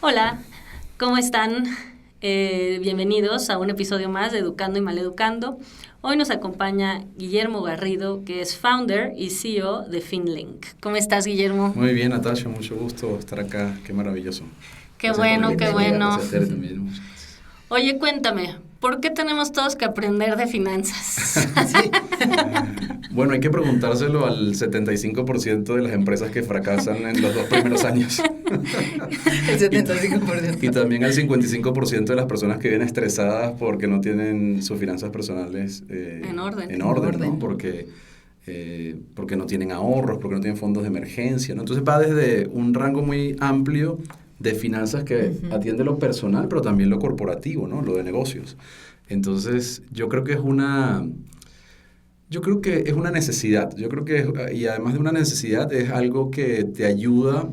Hola, ¿cómo están? Bienvenidos a un episodio más de Educando y Maleducando. Hoy nos acompaña Guillermo Garrido, que es founder y CEO de Finlink. ¿Cómo estás, Guillermo? Muy bien, Natasha, mucho gusto estar acá. Qué maravilloso. Qué Gracias bueno, por la qué invitación. bueno. Gracias a Tere también. Muchas gracias. Oye, cuéntame, ¿por qué tenemos todos que aprender de finanzas? Bueno, hay que preguntárselo al 75% de las empresas que fracasan en los 2 primeros años. El 75%. Y también al 55% de las personas que vienen estresadas porque no tienen sus finanzas personales En orden. en orden, ¿no? orden. Porque no tienen ahorros, porque no tienen fondos de emergencia, ¿no? Entonces va desde un rango muy amplio de finanzas que atiende lo personal, pero también lo corporativo, ¿no? Lo de negocios. Entonces, yo creo que es una necesidad. Y además de una necesidad, es algo que te ayuda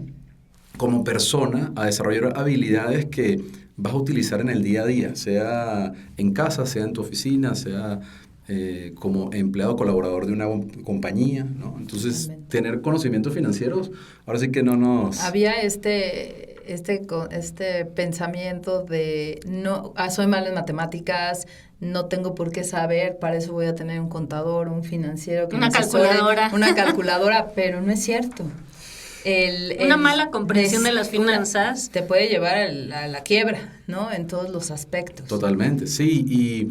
como persona a desarrollar habilidades que vas a utilizar en el día a día, sea en casa, sea en tu oficina, sea como empleado colaborador de una compañía, ¿no? Entonces, Totalmente. tener conocimientos financieros, ahora sí que no nos... Había este pensamiento de no, soy malo en matemáticas, no tengo por qué saber, para eso voy a tener un contador, un financiero que Una me asesore, calculadora. una calculadora, pero no es cierto. Una mala comprensión de las finanzas te puede llevar a la quiebra, ¿no? En todos los aspectos. Totalmente, sí, y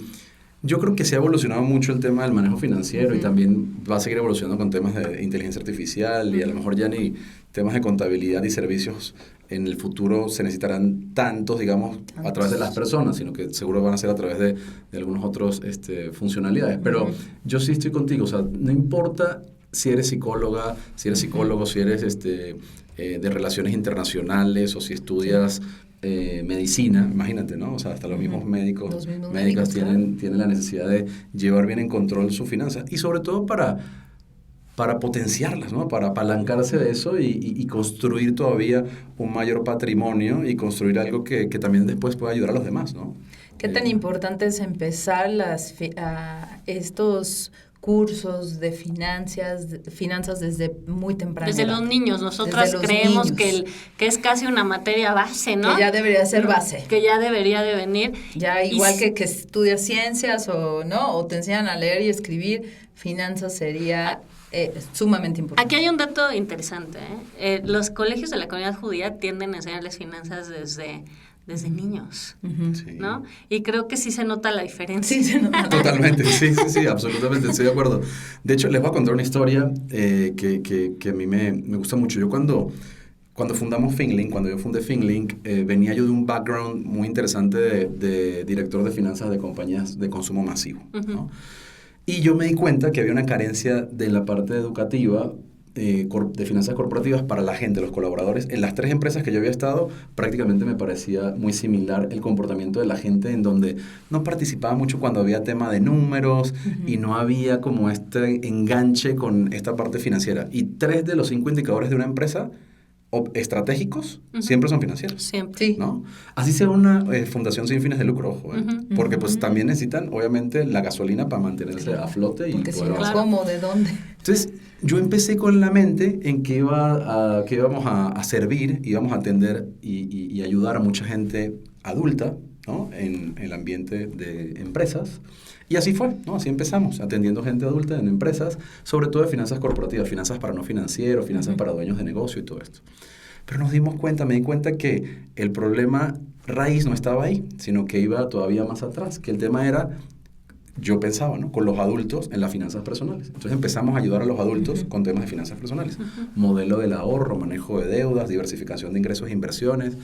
yo creo que se ha evolucionado mucho el tema del manejo financiero y también va a seguir evolucionando con temas de inteligencia artificial y a lo mejor ya ni temas de contabilidad y servicios en el futuro se necesitarán tantos, digamos, a través de las personas, sino que seguro van a ser a través de algunos otros funcionalidades. Pero yo sí estoy contigo, o sea, no importa si eres psicóloga, si eres psicólogo, si eres de relaciones internacionales o si estudias medicina, imagínate, ¿no? O sea, hasta los mismos médicos, Los mismos médicas médicos, tienen la necesidad de llevar bien en control sus finanzas y sobre todo para potenciarlas, ¿no? Para apalancarse de eso y construir todavía un mayor patrimonio y construir algo que también después pueda ayudar a los demás, ¿no? ¿Qué tan importante es empezar estos cursos de finanzas desde muy temprana desde edad? los niños? Nosotras Desde los creemos niños. que es casi una materia base, ¿no? Que ya debería ser base. Que ya debería de venir. Ya igual Y que estudias ciencias o te enseñan a leer y escribir, finanzas sería sumamente importante. aquí hay un dato interesante, ¿eh? Los colegios de la comunidad judía tienden a enseñarles finanzas desde niños, Sí. ¿no? Y creo que sí se nota la diferencia. Sí, se nota. Totalmente, sí, absolutamente, estoy de acuerdo. De hecho, les voy a contar una historia que a mí me gusta mucho. Yo cuando fundamos Finlink, cuando yo fundé Finlink, venía yo de un background muy interesante de director de finanzas de compañías de consumo masivo, ¿no? Y yo me di cuenta que había una carencia de la parte educativa de finanzas corporativas para la gente, los colaboradores. En las 3 empresas que yo había estado, prácticamente me parecía muy similar el comportamiento de la gente, en donde no participaba mucho cuando había tema de números y no había como este enganche con esta parte financiera. Y 3 de los 5 indicadores de una empresa estratégicos siempre son financieros. Siempre. Sí. ¿No? Así sea una fundación sin fines de lucro, ojo, porque pues también necesitan, obviamente, la gasolina para mantenerse a flote y Porque si poder no, avanzar. ¿cómo? ¿De dónde? Entonces, yo empecé con la mente en que íbamos a servir, íbamos a atender y ayudar a mucha gente adulta, ¿no? En el ambiente de empresas. Y así fue, ¿no? Así empezamos, atendiendo gente adulta en empresas, sobre todo de finanzas corporativas, finanzas para no financieros, finanzas para dueños de negocio y todo esto. Pero me di cuenta que el problema raíz no estaba ahí, sino que iba todavía más atrás, que el tema era, yo pensaba, ¿no? Con los adultos en las finanzas personales. Entonces empezamos a ayudar a los adultos con temas de finanzas personales. Modelo del ahorro, manejo de deudas, diversificación de ingresos e inversiones,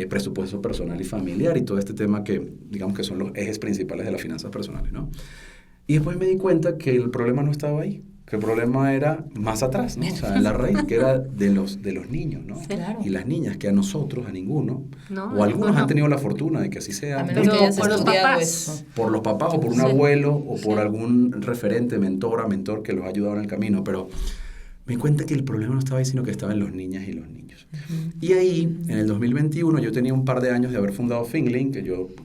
presupuesto personal y familiar y todo este tema que, digamos que son los ejes principales de las finanzas personales, ¿no? Y después me di cuenta que el problema no estaba ahí, que el problema era más atrás, ¿no? O sea, en la raíz, que era de los niños, ¿no? Claro. Y las niñas, que a nosotros, a ninguno, No, o algunos ninguno. han tenido la fortuna de que así sea. A menos Pero que hayas por los estudiado papás. eso. Por los papás o por un Sí. abuelo o por Sí. algún referente, mentor que los ha ayudado en el camino, pero me di cuenta que el problema no estaba ahí, sino que estaba en los niñas y los niños. Y ahí, en el 2021, yo tenía un par de años de haber fundado Finlink,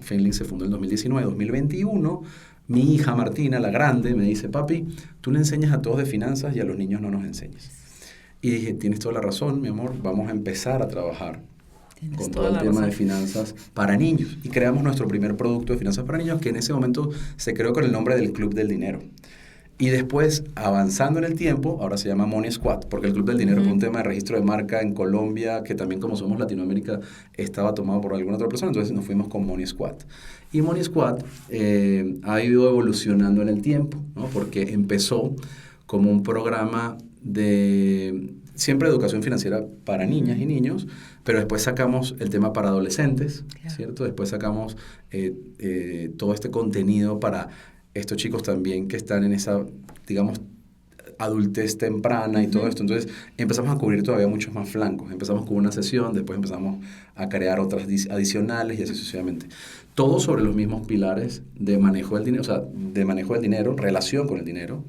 Finlink se fundó en 2019, 2021, mi hija Martina, la grande, me dice, papi, tú le enseñas a todos de finanzas y a los niños no nos enseñas. Y dije, tienes toda la razón, mi amor, vamos a empezar a trabajar Tienes con toda todo el la tema razón. de finanzas para niños. Y creamos nuestro primer producto de finanzas para niños, que en ese momento se creó con el nombre del Club del Dinero. Y después, avanzando en el tiempo, ahora se llama Money Squad, porque el Club del Dinero fue un tema de registro de marca en Colombia, que también como somos Latinoamérica, estaba tomado por alguna otra persona, entonces nos fuimos con Money Squad. Y Money Squad ha ido evolucionando en el tiempo, ¿no? Porque empezó como un programa de siempre educación financiera para niñas y niños, pero después sacamos el tema para adolescentes, Claro. ¿cierto? Después sacamos todo este contenido para estos chicos también que están en esa, digamos, adultez temprana y todo esto. Entonces empezamos a cubrir todavía muchos más flancos. Empezamos con una sesión, después empezamos a crear otras adicionales y así sucesivamente. Todo sobre los mismos pilares de manejo del dinero, o sea, de manejo del dinero, relación con el dinero,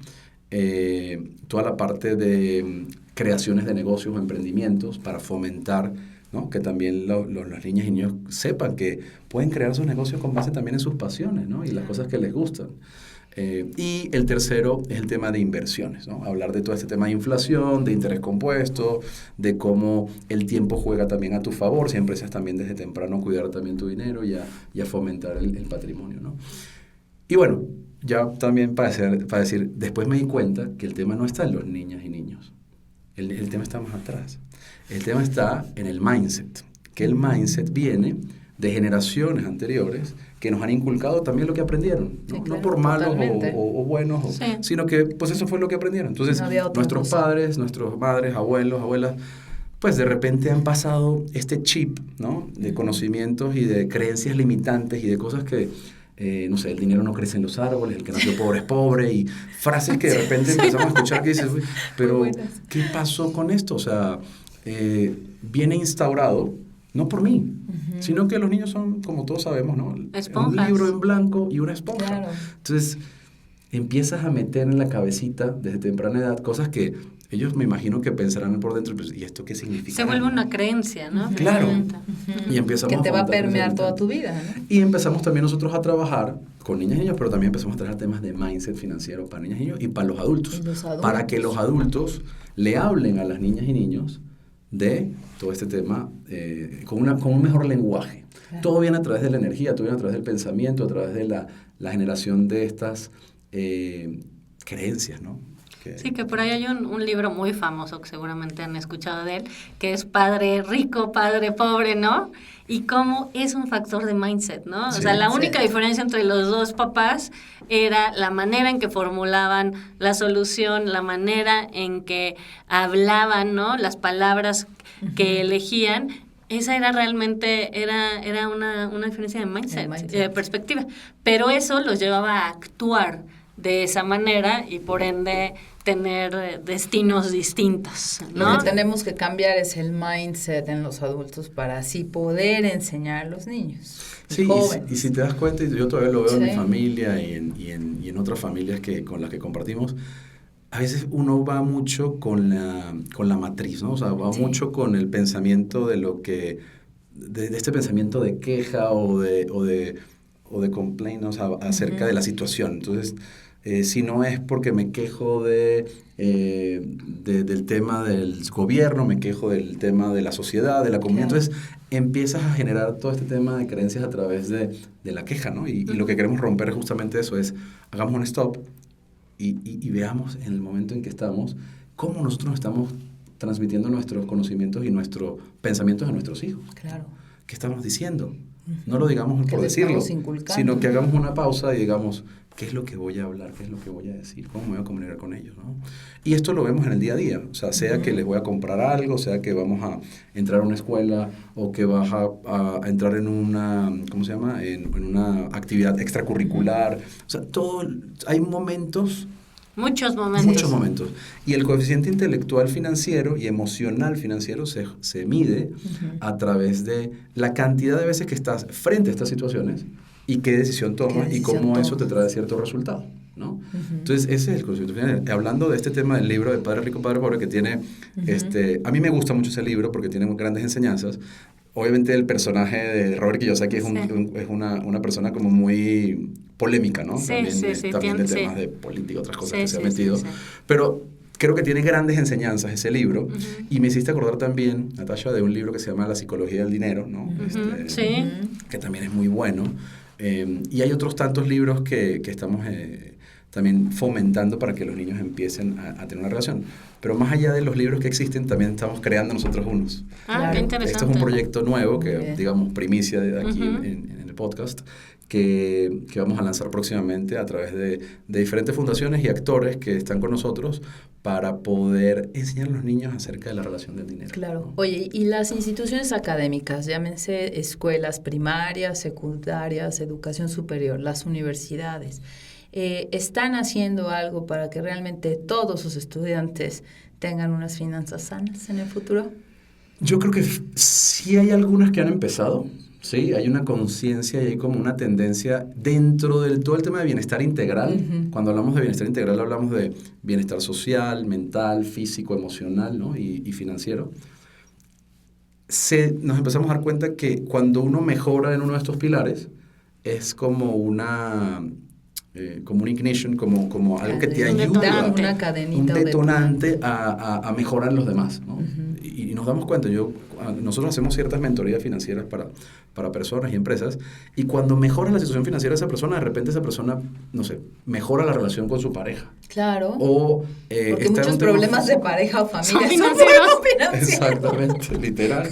toda la parte de creaciones de negocios o emprendimientos para fomentar, ¿no? Que también las niñas y niños sepan que pueden crear sus negocios con base también en sus pasiones, ¿no? Y las cosas que les gustan. Y el tercero es el tema de inversiones, ¿no? Hablar de todo este tema de inflación, de interés compuesto, de cómo el tiempo juega también a tu favor, si empiezas también desde temprano a cuidar también tu dinero y a fomentar el patrimonio, ¿no? Y bueno, ya también para decir, después me di cuenta que el tema no está en los niñas y niños. El tema está más atrás. El tema está en el mindset, que el mindset viene de generaciones anteriores que nos han inculcado también lo que aprendieron, ¿no? Sí, claro, No por malos totalmente. o buenos, Sí. sino que pues eso fue lo que aprendieron. Entonces, No había otra nuestros cosa. padres, nuestras madres, abuelos, abuelas, pues de repente han pasado este chip, ¿no? De conocimientos y de creencias limitantes y de cosas que, no sé, el dinero no crece en los árboles, el que nació pobre es pobre, y frases que de repente empezamos a escuchar que dices, "Uy, pero Muy buenas. ¿qué pasó con esto?". O sea, viene instaurado, no por mí, sino que los niños son, como todos sabemos, ¿no? Esponjas. Un libro en blanco y una esponja. Claro. Entonces, empiezas a meter en la cabecita desde temprana edad cosas que ellos me imagino que pensarán por dentro, pues, ¿y esto qué significa? Se vuelve una creencia, ¿no? Claro. Finalmente. Y empezamos Que te va a fomentar permear ese toda mental. tu vida, ¿no? Y empezamos también nosotros a trabajar con niñas y niños, pero también empezamos a trabajar temas de mindset financiero para niñas y niños y para los adultos. Y los adultos. Para que los adultos le hablen a las niñas y niños de todo este tema con un mejor lenguaje. Claro. Todo viene a través de la energía, todo viene a través del pensamiento, a través de la generación de estas creencias, ¿no? Sí, que por ahí hay un libro muy famoso que seguramente han escuchado de él, que es Padre Rico, Padre Pobre, ¿no? Y cómo es un factor de mindset, ¿no? Sí, o sea, la sí. única diferencia entre los dos papás era la manera en que formulaban la solución, la manera en que hablaban, ¿no? Las palabras que elegían. Esa era realmente, era una diferencia de mindset, perspectiva. Pero eso los llevaba a actuar de esa manera y por ende tener destinos distintos, ¿no? Lo que tenemos que cambiar es el mindset en los adultos para así poder enseñar a los niños. Sí, jóvenes. y si te das cuenta, y yo todavía lo veo en mi Sí. familia y en otras familias con las que compartimos, a veces uno va mucho con la matriz, ¿no? O sea, va Sí. mucho con el pensamiento de lo que, de este pensamiento de queja o de complaint, ¿no? O sea, acerca de la situación. Entonces, si no es porque me quejo del tema del gobierno, me quejo del tema de la sociedad, de la comunidad, Claro. entonces empiezas a generar todo este tema de creencias a través de la queja, ¿no? Y lo que queremos romper es justamente eso, es hagamos un stop y veamos en el momento en que estamos cómo nosotros estamos transmitiendo nuestros conocimientos y nuestros pensamientos a nuestros hijos. Claro. ¿Qué estamos diciendo? No lo digamos Que por les decirlo, estamos inculcando. sino que hagamos una pausa y digamos, ¿qué es lo que voy a hablar? ¿Qué es lo que voy a decir? ¿Cómo me voy a comunicar con ellos? ¿No? Y esto lo vemos en el día a día, o sea, sea que les voy a comprar algo, sea que vamos a entrar a una escuela o que vas a entrar en una, ¿cómo se llama? En una actividad extracurricular. O sea, hay momentos. Muchos momentos. Muchos momentos. Y el coeficiente intelectual financiero y emocional financiero se mide a través de la cantidad de veces que estás frente a estas situaciones y qué decisión tomas y cómo eso te trae cierto resultado, ¿no? Entonces, ese es el coeficiente financiero. Hablando de este tema del libro de Padre Rico, Padre Pobre, que tiene, a mí me gusta mucho ese libro porque tiene grandes enseñanzas. Obviamente el personaje de Robert Kiyosaki es una persona como muy polémica, ¿no? Sí, también sí, de, sí, también de sí. temas de política, otras cosas Sí, que se ha sí, metido. sí, sí. Pero creo que tiene grandes enseñanzas ese libro. Y me hiciste acordar también, Natasha, de un libro que se llama La psicología del dinero, ¿no? Sí. Que también es muy bueno. Y hay otros tantos libros que estamos también fomentando para que los niños empiecen a tener una relación. Pero más allá de los libros que existen, también estamos creando nosotros unos. Ah, qué interesante. Esto es un proyecto nuevo que, digamos, primicia de aquí en el podcast, que vamos a lanzar próximamente a través de diferentes fundaciones y actores que están con nosotros para poder enseñar a los niños acerca de la relación del dinero. Claro. ¿no? Oye, y las instituciones académicas, llámense escuelas primarias, secundarias, educación superior, las universidades, ¿están haciendo algo para que realmente todos sus estudiantes tengan unas finanzas sanas en el futuro? Yo creo que sí hay algunas que han empezado. Sí, hay una conciencia y hay como una tendencia dentro del todo el tema de bienestar integral. Cuando hablamos de bienestar integral hablamos de bienestar social, mental, físico, emocional, ¿no? y financiero. Nos empezamos a dar cuenta que cuando uno mejora en uno de estos pilares es como un ignition, como algo que te ayuda, una cadenita, un detonante a mejorar los demás, ¿no? Y nos damos cuenta, nosotros hacemos ciertas mentorías financieras para personas y empresas, y cuando mejora la situación financiera de esa persona, de repente esa persona, no sé, mejora la relación con su pareja. Claro. O porque muchos problemas de pareja o familia son financieros. Exactamente, literal.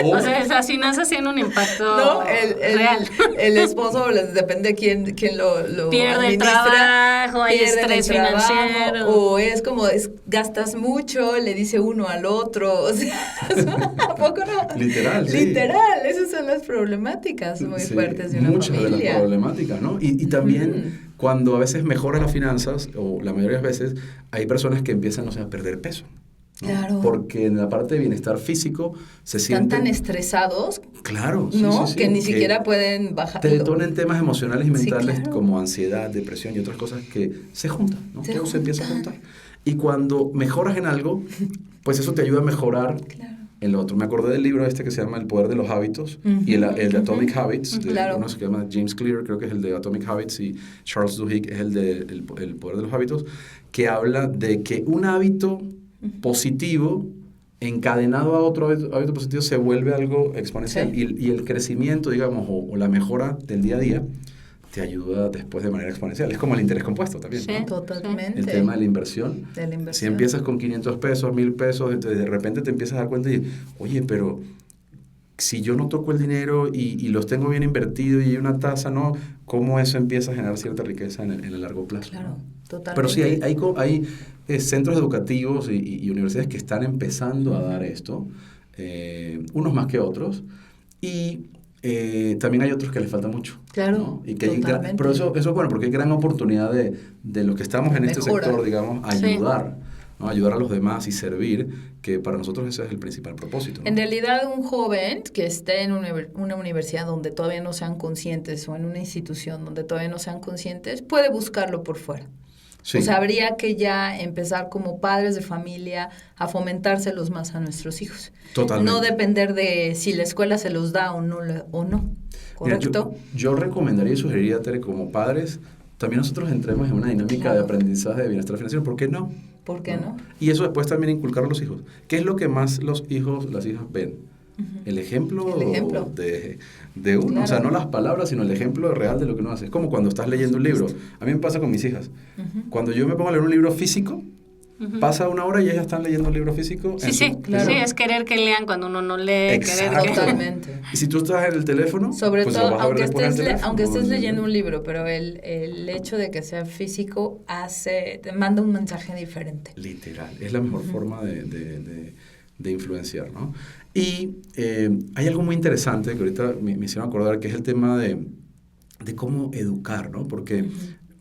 O sea, esas finanzas tienen un impacto real. El esposo, depende quién lo pierde el trabajo, hay estrés financiero. O es como, gastas mucho, le dice uno al otro. O sea, ¿a poco no? Literal, sí. Literal, esas son las problemáticas muy fuertes de una muchas familia. de las problemáticas, ¿no? Y también cuando a veces mejoran las finanzas, o la mayoría de las veces, hay personas que empiezan, a perder peso. ¿no? Claro. Porque en la parte de bienestar físico se sienten... Están tan estresados, claro, ¿no? Sí, que ni siquiera pueden bajar. Te detonan temas emocionales y mentales claro. como ansiedad, depresión y otras cosas que se juntan, ¿no? Todo se empieza a juntar. Y cuando mejoras en algo, pues eso te ayuda a mejorar en lo otro. Me acordé del libro que se llama El poder de los hábitos y el de Atomic Habits, uno que se llama James Clear, creo que es el de Atomic Habits, y Charles Duhigg es el de el poder de los hábitos, que habla de que un hábito positivo encadenado a otro hábito positivo se vuelve algo exponencial. Sí. Y el crecimiento, digamos, o la mejora del día a día te ayuda después de manera exponencial. Es como el interés compuesto también, sí, ¿no? Totalmente. El tema de la inversión. Si empiezas con 500 pesos, 1,000 pesos, de repente te empiezas a dar cuenta y, oye, pero si yo no toco el dinero y los tengo bien invertidos y hay una tasa, ¿no? ¿Cómo eso empieza a generar cierta riqueza en el largo plazo? Claro, ¿no? totalmente. Pero sí, hay centros educativos y universidades que están empezando a dar esto, unos más que otros, y también hay otros que les falta mucho. Claro, ¿no? Y que pero eso es bueno, porque hay gran oportunidad de los que estamos en este sector, digamos, ayudar. ¿no? Ayudar a los demás y servir, que para nosotros ese es el principal propósito. ¿no? En realidad, un joven que esté en una universidad donde todavía no sean conscientes o en una institución donde todavía no sean conscientes, puede buscarlo por fuera. Sí. O sea, habría que ya empezar como padres de familia a fomentárselos más a nuestros hijos. Totalmente. No depender de si la escuela se los da o no. ¿Correcto? Mira, yo recomendaría y sugeriría, Tere, como padres, también nosotros entremos en una dinámica de aprendizaje de bienestar financiero. ¿Por qué no? ¿Por qué no? Y eso después también inculcar a los hijos. ¿Qué es lo que más las hijas ven? El ejemplo de uno, claro. O sea, no las palabras, sino el ejemplo real de lo que uno hace. Es como cuando estás leyendo un libro. A mí me pasa con mis hijas. Cuando yo me pongo a leer un libro físico, pasa una hora y ellas están leyendo un libro físico. Sí, claro. Sí, es querer que lean cuando uno no lee. Totalmente. Y si tú estás en el teléfono, sobre pues todo, aunque estés leyendo un libro, pero el hecho de que sea físico te manda un mensaje diferente. Literal, es la mejor forma de influenciar, ¿no? Y hay algo muy interesante que ahorita me hicieron acordar, que es el tema de cómo educar, ¿no? Porque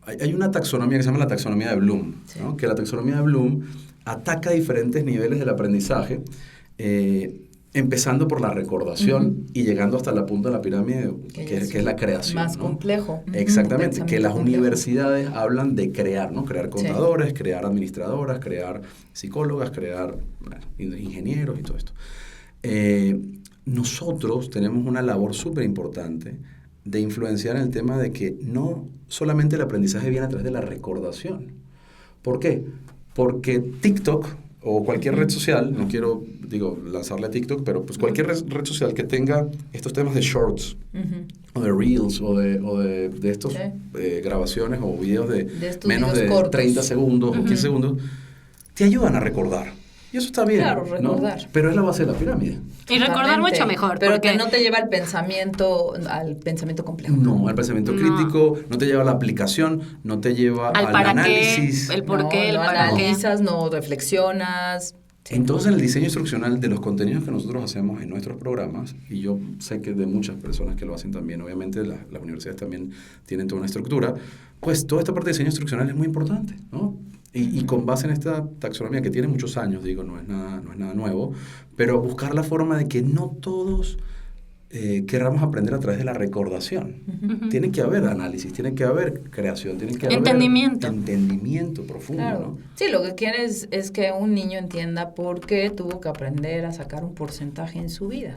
hay una taxonomía que se llama la taxonomía de Bloom, ¿no? Que la taxonomía de Bloom ataca diferentes niveles del aprendizaje, empezando por la recordación y llegando hasta la punta de la pirámide, que es la creación. Más ¿no? complejo. Exactamente, que las universidades hablan de crear, ¿no? Crear contadores, crear administradoras, crear psicólogas, crear ingenieros y todo esto. Nosotros tenemos una labor súper importante de influenciar en el tema de que no solamente el aprendizaje viene a través de la recordación. ¿Por qué? porque TikTok o cualquier red social, no quiero, lanzarle a TikTok, pero pues cualquier red social que tenga estos temas de shorts, o de reels, o de estos grabaciones o videos de menos de cortos. 30 segundos o 15 segundos, te ayudan a recordar. Y eso está bien, claro, recordar. ¿no? Pero es la base de la pirámide. Y recordar mucho mejor. Pero que no te lleva al pensamiento complejo. No, al pensamiento crítico, no te lleva a la aplicación, no te lleva al análisis. El por qué, el para qué. No analizas, no reflexionas. Entonces, en el diseño instruccional de los contenidos que nosotros hacemos en nuestros programas, y yo sé que de muchas personas que lo hacen también, obviamente las universidades también tienen toda una estructura, pues toda esta parte de diseño instruccional es muy importante, ¿no? Y con base en esta taxonomía que tiene muchos años, no es nada nuevo, pero buscar la forma de que no todos querramos aprender a través de la recordación. Tiene que haber análisis, tiene que haber creación, tiene que haber entendimiento profundo. Claro. ¿No? Sí, lo que quieres es que un niño entienda por qué tuvo que aprender a sacar un porcentaje en su vida.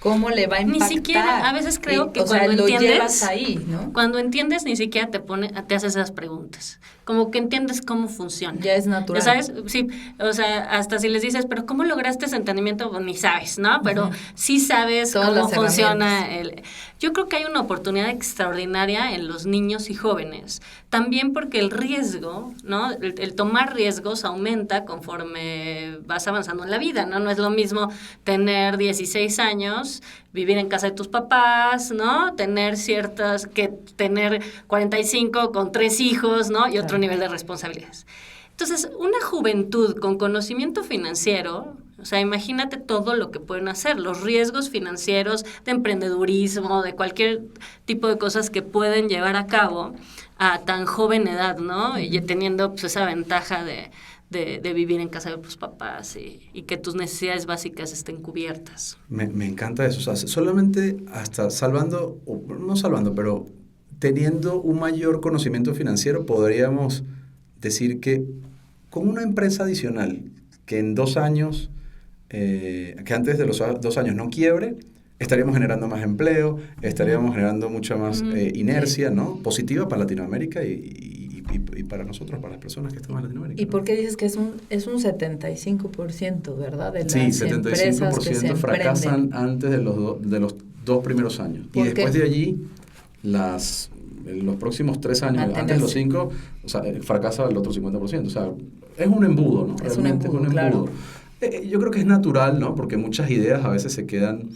¿Cómo le va a impactar? Ni siquiera, a veces creo que cuando lo entiendes, llevas ahí, ¿no? Cuando entiendes, ni siquiera te haces esas preguntas. Como que entiendes cómo funciona. Ya es natural. ¿Ya sabes? Sí, o sea, hasta si les dices, pero ¿cómo lograste ese entendimiento? Pues ni sabes, ¿no? Pero sí sabes cómo funciona. Yo creo que hay una oportunidad extraordinaria en los niños y jóvenes. También porque el riesgo, ¿no? El tomar riesgos aumenta conforme vas avanzando en la vida, ¿no? No es lo mismo tener 16 años, vivir en casa de tus papás, ¿no? Tener 45 con 3 hijos, ¿no? Y otro nivel de responsabilidades. Entonces, una juventud con conocimiento financiero, o sea, imagínate todo lo que pueden hacer, los riesgos financieros de emprendedurismo, de cualquier tipo de cosas que pueden llevar a cabo a tan joven edad, ¿no? Y teniendo pues esa ventaja de vivir en casa de tus papás y que tus necesidades básicas estén cubiertas. Me encanta eso. O sea, solamente hasta pero teniendo un mayor conocimiento financiero, podríamos decir que con una empresa adicional que en 2 años, que antes de los 2 años no quiebre, estaríamos generando más empleo, estaríamos generando mucha más inercia, ¿no? Positiva para Latinoamérica y para nosotros, para las personas que estamos en Latinoamérica. ¿Y por qué dices que es un 75%, verdad? De las 75% fracasan antes de los 2 primeros años. Y después de allí, en los próximos 3 años, antes de los 5, o sea, fracasa el otro 50%. O sea, es un embudo, ¿no? Realmente es un embudo. Claro. Yo creo que es natural, ¿no? Porque muchas ideas a veces se quedan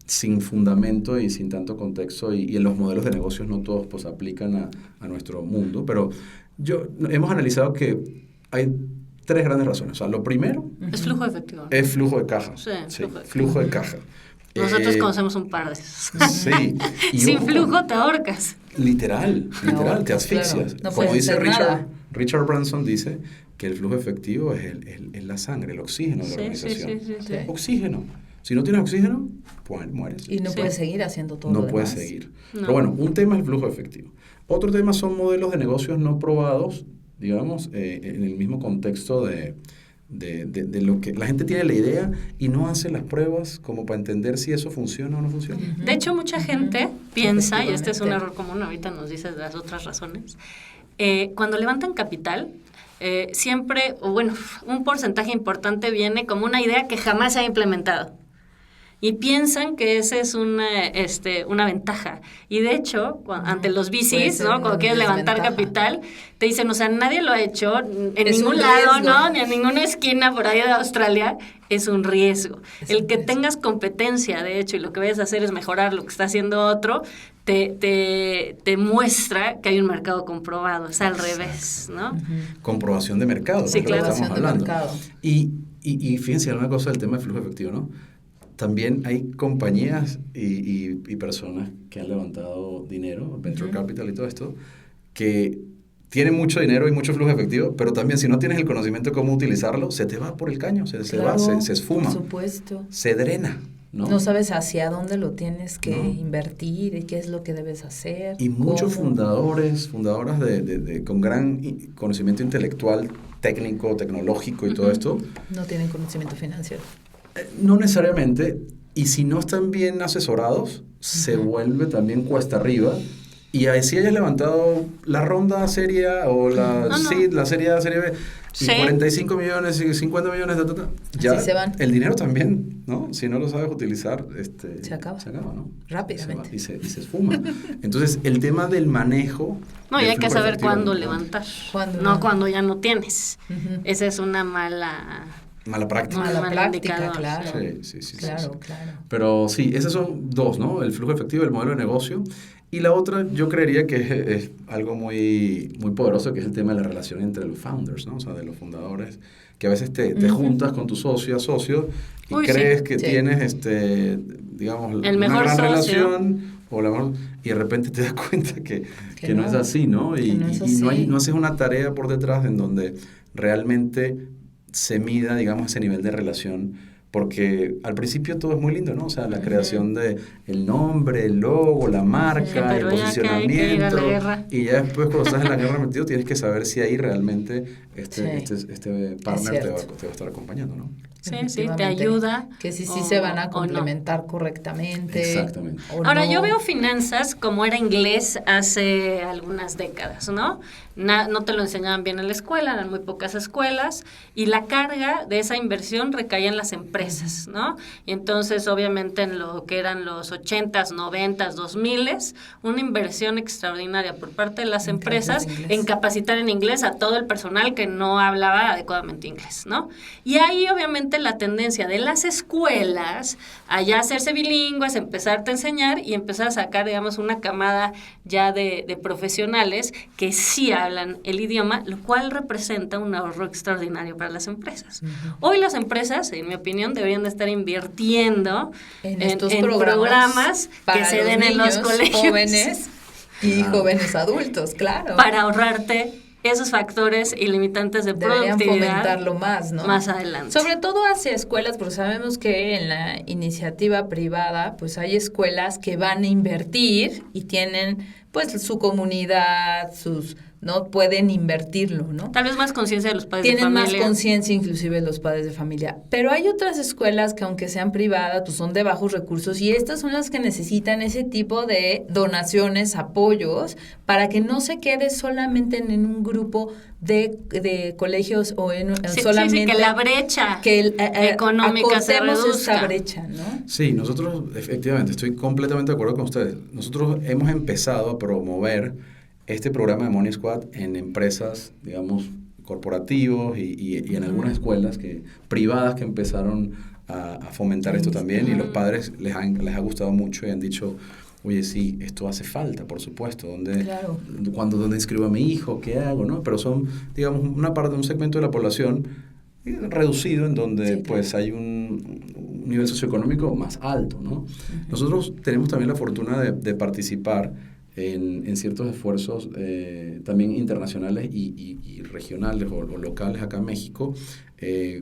sin fundamento y sin tanto contexto, y en los modelos de negocios no todos pues aplican a nuestro mundo, pero hemos analizado que hay 3 grandes razones. O sea, lo primero es flujo de efectivo. Es flujo de caja. Sí, flujo de caja. Nosotros conocemos un par de esos. Sí. Sin flujo te ahorcas. Literal, te asfixias. Claro. No como dice Richard Branson, dice que el flujo efectivo es la sangre, el oxígeno de la organización. Sí. Oxígeno. Si no tienes oxígeno, pues mueres. Y no puedes seguir haciendo todo lo demás. No puedes seguir. No. Pero bueno, un tema es el flujo efectivo. Otro tema son modelos de negocios no probados, digamos, en el mismo contexto de lo que la gente tiene la idea y no hace las pruebas como para entender si eso funciona o no funciona. De hecho, mucha gente piensa, y este es un error común, ahorita nos dices las otras razones, cuando levantan capital, siempre, o bueno, un porcentaje importante viene como una idea que jamás se ha implementado. Y piensan que esa es una ventaja. Y de hecho, ante los VCs, ¿no? Cuando quieres levantar capital, te dicen, o sea, nadie lo ha hecho en ningún lado, ¿no? Ni en ninguna esquina por ahí de Australia. Es un riesgo. El que tengas competencia, de hecho, y lo que vayas a hacer es mejorar lo que está haciendo otro, te muestra que hay un mercado comprobado. Es al revés, ¿no? Comprobación de mercado. Sí, claro. Estamos hablando. Y fíjense, una cosa del tema del flujo efectivo, ¿no? También hay compañías y personas que han levantado dinero, venture capital y todo esto, que tienen mucho dinero y mucho flujo efectivo, pero también si no tienes el conocimiento de cómo utilizarlo, se te va por el caño, se esfuma. Por supuesto. Se drena, ¿no? No sabes hacia dónde lo tienes que invertir y qué es lo que debes hacer. Y muchos fundadoras con gran conocimiento intelectual, técnico, tecnológico y todo esto. No tienen conocimiento financiero. No necesariamente, y si no están bien asesorados, se vuelve también cuesta arriba Y así hayas levantado la ronda serie A o la seed, la serie A, serie B, y 45 millones y 50 millones, ya así se van. El dinero también, ¿no? Si no lo sabes utilizar, se acaba, ¿no? Rápidamente. Y se esfuma. Entonces, el tema del manejo... No, y hay que saber cuándo levantar. No, cuando ya no tienes. Esa es una mala práctica. Mala práctica, claro. Sí. Claro. Pero sí, esas son dos, ¿no? El flujo efectivo, el modelo de negocio. Y la otra, yo creería que es algo muy, muy poderoso, que es el tema de la relación entre los founders, ¿no? O sea, de los fundadores, que a veces te juntas con tu socio y crees que tienes, digamos, el mejor una gran socio. relación, y de repente te das cuenta que no es así, ¿no? Y no haces una tarea por detrás en donde realmente se mida, digamos, ese nivel de relación. Porque al principio todo es muy lindo, ¿no? O sea, la creación de el nombre, el logo, la marca, el posicionamiento. Y ya después, cuando estás en la guerra metido, tienes que saber si ahí realmente este partner te va a estar acompañando, ¿no? Sí, te ayuda. Que sí se van a complementar correctamente. Exactamente. Ahora, yo veo finanzas como era inglés hace algunas décadas, ¿no? No te lo enseñaban bien en la escuela, eran muy pocas escuelas, y la carga de esa inversión recaía en las empresas, ¿no? Y entonces, obviamente, en lo que eran los 80s, 90s, 2000s, una inversión extraordinaria por parte de las empresas en capacitar en inglés a todo el personal que no hablaba adecuadamente inglés, ¿no? Y ahí, obviamente, la tendencia de las escuelas a ya hacerse bilingües, empezarte a enseñar y empezar a sacar, digamos, una camada ya de profesionales que sí hablan el idioma, lo cual representa un ahorro extraordinario para las empresas. Hoy las empresas, en mi opinión, deberían de estar invirtiendo en estos programas que se den en los colegios. Jóvenes y jóvenes adultos, claro. Para ahorrarte esos factores ilimitantes de productividad. Deberían fomentarlo más, ¿no? Más adelante. Sobre todo hacia escuelas, porque sabemos que en la iniciativa privada, pues hay escuelas que van a invertir y tienen, pues, su comunidad, no pueden invertirlo, ¿no? Tal vez más conciencia de los padres de familia. Tienen más conciencia inclusive los padres de familia. Pero hay otras escuelas que aunque sean privadas, pues son de bajos recursos y estas son las que necesitan ese tipo de donaciones, apoyos, para que no se quede solamente en un grupo de colegios o solamente... que la brecha económica se reduzca. Esa brecha, ¿no? Sí, nosotros efectivamente, estoy completamente de acuerdo con ustedes. Nosotros hemos empezado a promover este programa de Money Squad en empresas, digamos, corporativos y en algunas escuelas privadas que empezaron a fomentar esto también, y los padres les ha gustado mucho y han dicho, oye, sí, esto hace falta, por supuesto, ¿dónde inscribo a mi hijo? ¿Qué hago? ¿No? Pero son, digamos, una parte de un segmento de la población reducido en donde pues hay un nivel socioeconómico más alto, ¿no? Nosotros tenemos también la fortuna de participar en ciertos esfuerzos también internacionales y regionales o locales acá en México,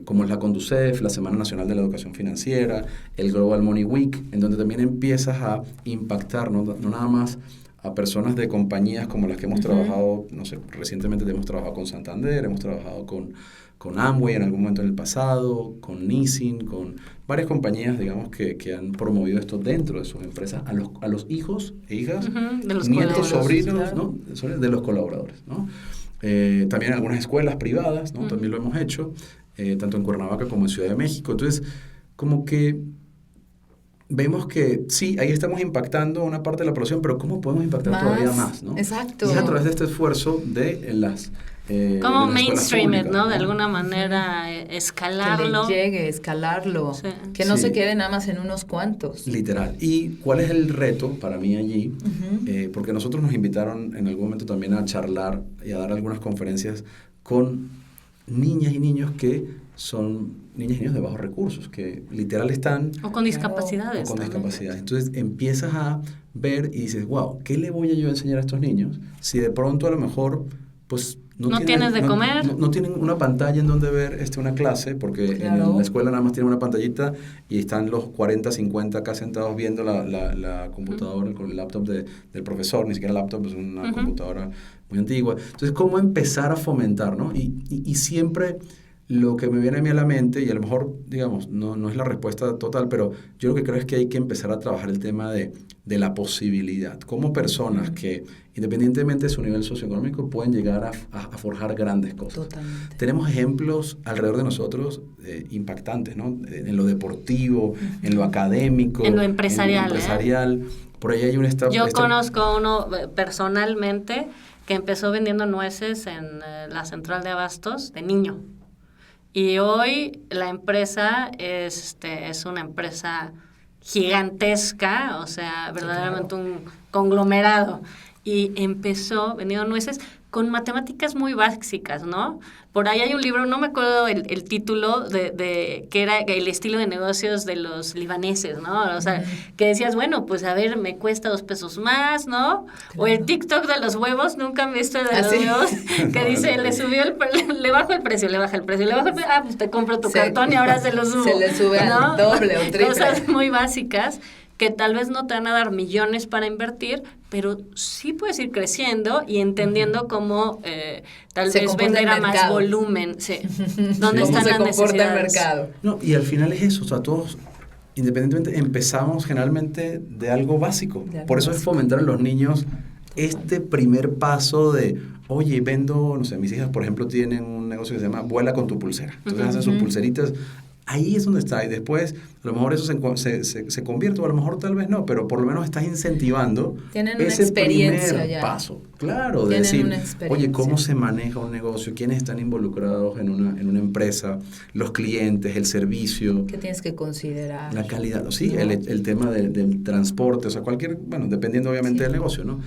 como es la Conducef, la Semana Nacional de la Educación Financiera, el Global Money Week, en donde también empiezas a impactar, no nada más a personas de compañías como las que hemos trabajado, no sé, recientemente hemos trabajado con Santander, hemos trabajado con Amway en algún momento en el pasado, con Nissin, con varias compañías, digamos, que han promovido esto dentro de sus empresas a los hijos e hijas, de los nietos, sobrinos, claro, ¿no? De los colaboradores, ¿no? También en algunas escuelas privadas, ¿no? También lo hemos hecho, tanto en Cuernavaca como en Ciudad de México. Entonces, como que vemos que sí, ahí estamos impactando una parte de la población, pero ¿cómo podemos impactar todavía más, ¿no? Exacto. Y es a través de este esfuerzo de las como mainstream, ¿no? De alguna manera escalarlo. Que le llegue, escalarlo. Sí. Que no se quede nada más en unos cuantos. Literal. ¿Y cuál es el reto para mí allí? Porque nosotros nos invitaron en algún momento también a charlar y a dar algunas conferencias con niñas y niños que son niñas y niños de bajos recursos, que literal están... O con discapacidades. O con discapacidades. Entonces empiezas a ver y dices, wow, ¿qué le voy a yo enseñar a estos niños? Si de pronto a lo mejor, pues... No tienes de comer. No tienen una pantalla en donde ver una clase, porque en la escuela nada más tienen una pantallita y están los 40, 50 acá sentados viendo la computadora, con el laptop del profesor, ni siquiera laptop, es una computadora muy antigua. Entonces, ¿cómo empezar a fomentar, no? Y siempre lo que me viene a mí a la mente, y a lo mejor, digamos, no es la respuesta total, pero yo lo que creo es que hay que empezar a trabajar el tema de la posibilidad. Cómo personas que, independientemente de su nivel socioeconómico, pueden llegar a forjar grandes cosas. Totalmente. Tenemos ejemplos alrededor de nosotros impactantes, ¿no? En lo deportivo, en lo académico, en lo empresarial. En lo empresarial. Por ahí hay un Yo conozco a uno personalmente que empezó vendiendo nueces en la central de abastos de niño. Y hoy la empresa es una empresa gigantesca, o sea, verdaderamente un conglomerado. Y empezó vendiendo nueces con matemáticas muy básicas, ¿no? Por ahí hay un libro, no me acuerdo el título, de que era el estilo de negocios de los libaneses, ¿no? O sea, que decías, bueno, pues a ver, me cuesta 2 pesos más, ¿no? Claro. O el TikTok de los huevos, nunca han visto de los huevos, que dice, le bajo el precio, le baja el precio, pues te compro tu cartón y ahora se lo subo. Se le sube al doble o triple. Cosas muy básicas que tal vez no te van a dar millones para invertir, pero sí puedes ir creciendo y entendiendo cómo tal vez vender a más volumen. Sí. ¿Dónde están las necesidades? El mercado? No, y al final es eso, o sea, todos, independientemente, empezamos generalmente de algo básico. Por eso es fomentar en los niños este primer paso de, oye, vendo, no sé, mis hijas, por ejemplo, tienen un negocio que se llama Vuela con tu pulsera. Entonces hacen sus pulseritas. Ahí es donde está, y después a lo mejor eso se convierte, o a lo mejor tal vez no, pero por lo menos estás incentivando ese primer paso. Claro, de decir, oye, ¿cómo se maneja un negocio? ¿Quiénes están involucrados en una empresa? Los clientes, el servicio. ¿Qué tienes que considerar? La calidad, sí, ¿no? el tema del transporte, o sea, cualquier, bueno, dependiendo obviamente del negocio, ¿no?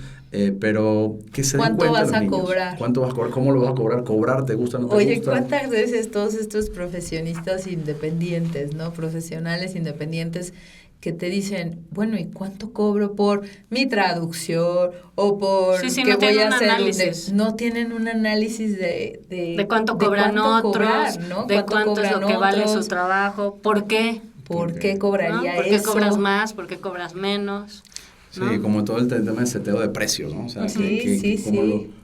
Pero que se den cuenta los niños. ¿Cuánto vas a cobrar? ¿Cómo lo vas a cobrar? ¿Cobrar te gusta, no te gusta? Oye, ¿cuántas veces todos estos profesionistas independientes, ¿no? Profesionales independientes que te dicen, bueno, ¿y cuánto cobro por mi traducción o por que no voy a hacer? No tienen un análisis de cuánto cobran otros, cobrar, ¿no? de cuánto es lo que vale su trabajo, ¿por qué? ¿Por qué cobraría eso? ¿Por qué cobras más? ¿Por qué cobras menos? ¿No? Sí, como todo el tema de seteo de precios, ¿no? O sea,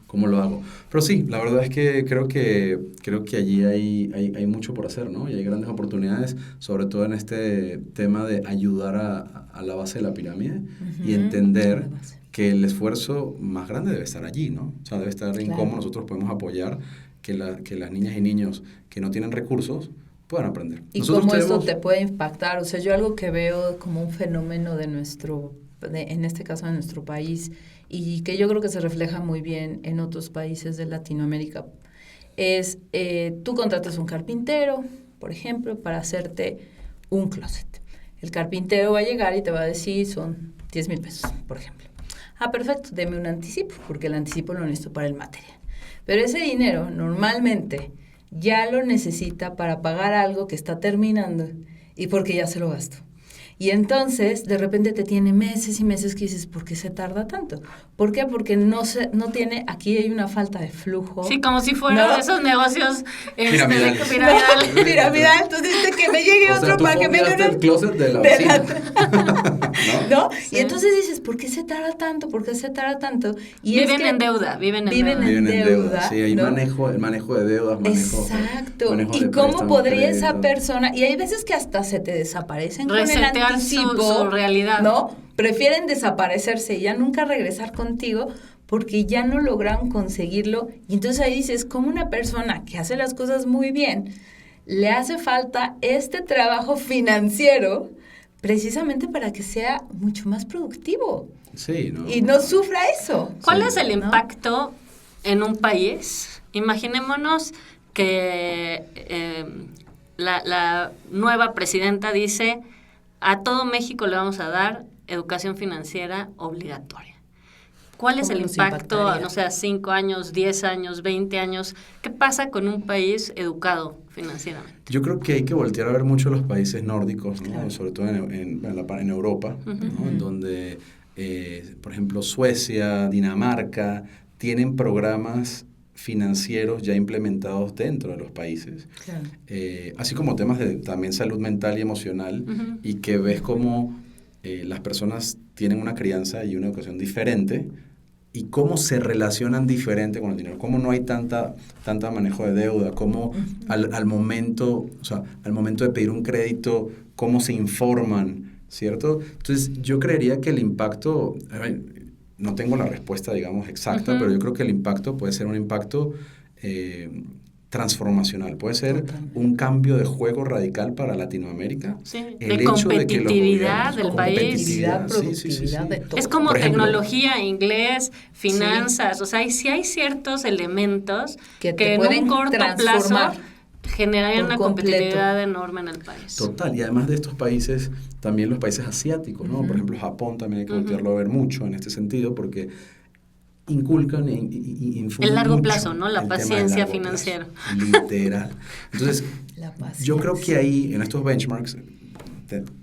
¿cómo lo hago? Pero sí, la verdad es que creo que allí hay mucho por hacer, ¿no? Y hay grandes oportunidades, sobre todo en este tema de ayudar a la base de la pirámide y entender que el esfuerzo más grande debe estar allí, ¿no? O sea, debe estar en cómo nosotros podemos apoyar que las niñas y niños que no tienen recursos puedan aprender. Y cómo esto te puede impactar. O sea, yo algo que veo como un fenómeno en este caso de nuestro país, y que yo creo que se refleja muy bien en otros países de Latinoamérica, es tú contratas un carpintero, por ejemplo, para hacerte un closet. El carpintero va a llegar y te va a decir, son 10,000 pesos, por ejemplo. Ah, perfecto, deme un anticipo, porque el anticipo lo necesito para el material. Pero ese dinero normalmente ya lo necesita para pagar algo que está terminando y porque ya se lo gastó. Y entonces, de repente te tiene meses y meses que dices, ¿por qué se tarda tanto? ¿Por qué? Porque no tiene, aquí hay una falta de flujo. Sí, como si fueran esos negocios piramidal. Piramidal. Entonces, que me llegue otro para que me dé el closet de la vecina. ¿No? Sí. Y entonces dices, ¿por qué se tarda tanto? ¿Por qué se tarda tanto? Y viven en deuda. Viven en deuda. Sí, hay el manejo de deudas, Exacto. Manejo ¿Y cómo podría esa persona? Y hay veces que hasta se te desaparecen con el anticipo. Su realidad. ¿No? Prefieren desaparecerse y ya nunca regresar contigo porque ya no logran conseguirlo. Y entonces ahí dices, como una persona que hace las cosas muy bien, le hace falta este trabajo financiero precisamente para que sea mucho más productivo. Sí, ¿no? Y no sufra eso. ¿Cuál es el impacto en un país? Imaginémonos que la nueva presidenta dice, a todo México le vamos a dar educación financiera obligatoria. ¿Cuál es el impacto, no sé, a 5 años, 10 años, 20 años? ¿Qué pasa con un país educado financieramente? Yo creo que hay que voltear a ver mucho los países nórdicos, ¿no? Claro. Sobre todo en Europa, ¿no? En donde, por ejemplo, Suecia, Dinamarca, tienen programas financieros ya implementados dentro de los países. Claro. Así como temas de también salud mental y emocional, y que ves cómo las personas tienen una crianza y una educación diferente y cómo se relacionan diferente con el dinero, cómo no hay tanta manejo de deuda, cómo al momento de pedir un crédito, cómo se informan, ¿cierto? Entonces, yo creería que el impacto, no tengo la respuesta, digamos, exacta, pero yo creo que el impacto puede ser un impacto transformacional, puede ser un cambio de juego radical para Latinoamérica. Sí, El de hecho competitividad de que los del país. Competitividad, productividad de todo. Es como Por ejemplo, tecnología, inglés, finanzas, o sea, sí hay ciertos elementos que en pueden un corto plazo transformar generarían una por completo. competitividad enorme en el país. Total, y además de estos países, también los países asiáticos, ¿no? Por ejemplo, Japón también hay que voltearlo a ver mucho en este sentido, porque inculcan y infunden El largo mucho plazo, ¿no? La el tema del paciencia largo financiera. plazo, literal. Entonces, La paciencia. yo creo que ahí, en estos benchmarks,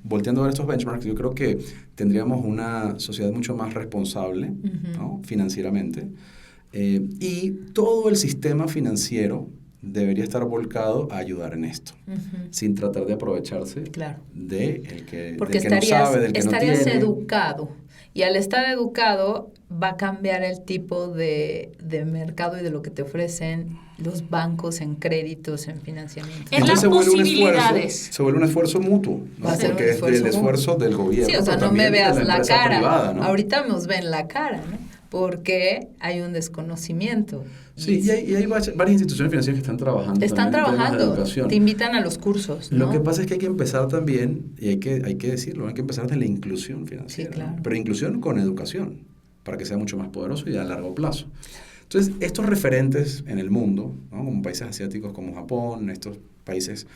volteando a ver estos benchmarks, yo creo que tendríamos una sociedad mucho más responsable, ¿no? Financieramente, y todo el sistema financiero debería estar volcado a ayudar en esto, sin tratar de aprovecharse de el que, porque del que no sabe, del que estarías no tiene. educado, y al estar educado va a cambiar el tipo de mercado y de lo que te ofrecen los bancos en créditos, en financiamiento. En las posibilidades. Se vuelve un esfuerzo mutuo, ¿no? Va a ser Porque un es esfuerzo el esfuerzo del gobierno. Sí, o sea, pero no me también de veas la empresa cara. privada, ¿no? Ahorita nos ven la cara, ¿no? Porque hay un desconocimiento. Sí, y hay varias instituciones financieras que están trabajando. Están también en temas de trabajando, educación. te invitan a los cursos, ¿no? Lo que pasa es que hay que empezar también, y hay que decirlo, hay que empezar de la inclusión financiera. Sí, claro. Pero inclusión con educación, para que sea mucho más poderoso y a largo plazo. Entonces, estos referentes en el mundo, ¿no? Como países asiáticos como Japón, estos países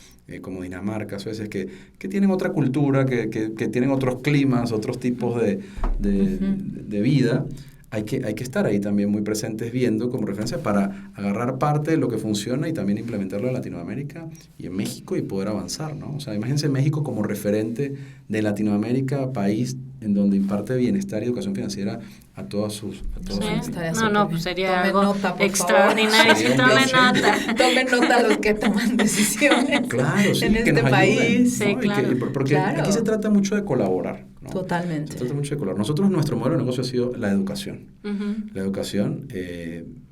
como Dinamarca, Suecia, que tienen otra cultura, que tienen otros climas, otros tipos de vida, hay que estar ahí también muy presentes viendo como referencia para agarrar parte de lo que funciona y también implementarlo en Latinoamérica y en México y poder avanzar, ¿no? O sea, imagínense México como referente de Latinoamérica, país en donde imparte bienestar y educación financiera a todas sus... Pues sería tomen algo nota, por extraordinario. favor. Sí, tomen nota. Tomen nota los que toman decisiones Claro, sí, en que este nos país. ayuden, Sí, ¿no? claro. Porque aquí se trata mucho de colaborar, ¿no? Totalmente. Se trata mucho de colaborar. Nosotros, nuestro modelo de negocio ha sido la educación. La educación,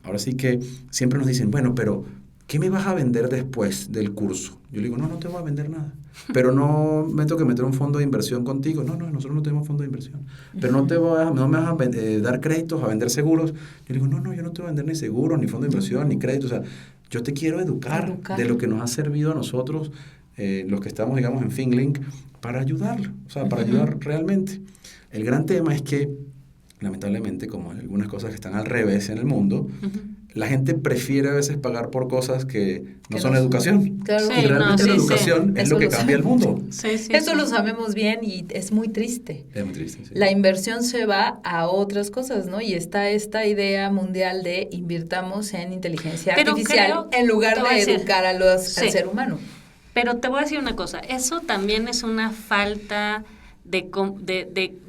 ahora sí que siempre nos dicen, bueno, pero ¿qué me vas a vender después del curso? Yo le digo, no te voy a vender nada. Pero no me tengo que meter un fondo de inversión contigo. No, nosotros no tenemos fondo de inversión. Pero no me vas a dar créditos, a vender seguros. Yo le digo, yo no te voy a vender ni seguros, ni fondo de inversión, ni créditos. O sea, yo te quiero educar de lo que nos ha servido a nosotros, los que estamos, digamos, en FinLink, para ayudarlo. O sea, para ayudar realmente. El gran tema es que, lamentablemente, como hay algunas cosas que están al revés en el mundo, la gente prefiere a veces pagar por cosas que no son educación. Claro. Y realmente la educación es Eso lo que lo cambia el mundo. Eso lo sabemos bien y es muy triste. Es muy triste, sí. La inversión se va a otras cosas, ¿no? Y está esta idea mundial de invirtamos en inteligencia artificial en lugar de educar al ser humano. Pero te voy a decir una cosa, eso también es una falta de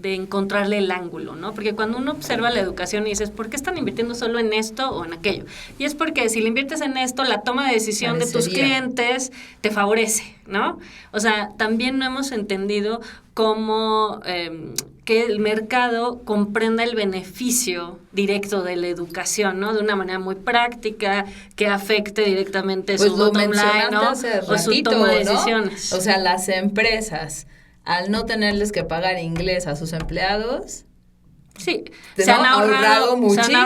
encontrarle el ángulo, ¿no? Porque cuando uno observa la educación y dices, ¿por qué están invirtiendo solo en esto o en aquello? Y es porque si le inviertes en esto, la toma de decisión de tus clientes te favorece, ¿no? O sea, también no hemos entendido cómo que el mercado comprenda el beneficio directo de la educación, ¿no? De una manera muy práctica, que afecte directamente su bottom line, ¿no? O su toma de decisiones. O sea, las empresas, al no tenerles que pagar inglés a sus empleados, sí, se han ahorrado muchísimo,